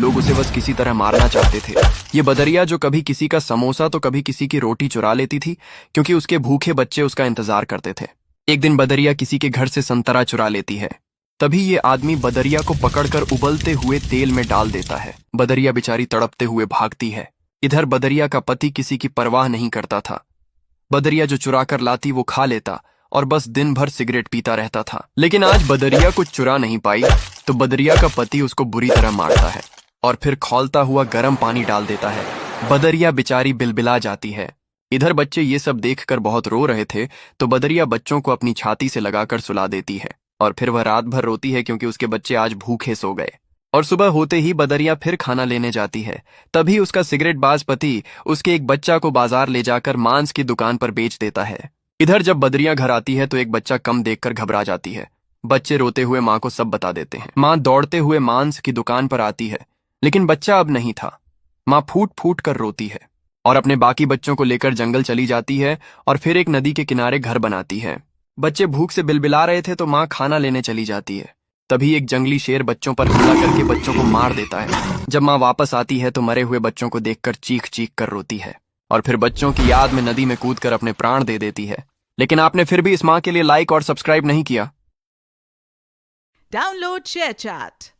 लोग उसे बस किसी तरह मारना चाहते थे। ये बदरिया जो कभी किसी का समोसा तो कभी किसी की रोटी चुरा लेती थी, क्योंकि उसके भूखे बच्चे उसका इंतजार करते थे। एक दिन बदरिया किसी के घर से संतरा चुरा लेती है। तभी ये आदमी बदरिया को पकड़कर उबलते हुए तेल में डाल देता है। बदरिया बेचारी तड़पते हुए भागती है। इधर बदरिया का पति किसी की परवाह नहीं करता था। बदरिया जो चुरा कर लाती वो खा लेता और बस दिन भर सिगरेट पीता रहता था। लेकिन आज बदरिया कुछ चुरा नहीं पाई, तो बदरिया का पति उसको बुरी तरह मारता है और फिर खौलता हुआ गर्म पानी डाल देता है। बदरिया बेचारी बिलबिला जाती है। इधर बच्चे ये सब देखकर बहुत रो रहे थे, तो बदरिया बच्चों को अपनी छाती से लगाकर सुला देती है और फिर वह रात भर रोती है, क्योंकि उसके बच्चे आज भूखे सो गए। और सुबह होते ही बदरिया फिर खाना लेने जाती है। तभी उसका सिगरेटबाज पति उसके एक बच्चा को बाजार ले जाकर मांस की दुकान पर बेच देता है। इधर जब बदरिया घर आती है तो एक बच्चा कम देखकर घबरा जाती है। बच्चे रोते हुए माँ को सब बता देते हैं। माँ दौड़ते हुए मांस की दुकान पर आती है, लेकिन बच्चा अब नहीं था। माँ फूट फूट कर रोती है और अपने बाकी बच्चों को लेकर जंगल चली जाती है और फिर एक नदी के किनारे घर बनाती है। बच्चे भूख से बिलबिला रहे थे तो माँ खाना लेने चली जाती है। तभी एक जंगली शेर बच्चों पर हमला करके बच्चों को मार देता है। जब माँ वापस आती है तो मरे हुए बच्चों को देखकर चीख चीख कर रोती है और फिर बच्चों की याद में नदी में कूदकर अपने प्राण दे देती है। लेकिन आपने फिर भी इस माँ के लिए लाइक और सब्सक्राइब नहीं किया। Download ShareChat.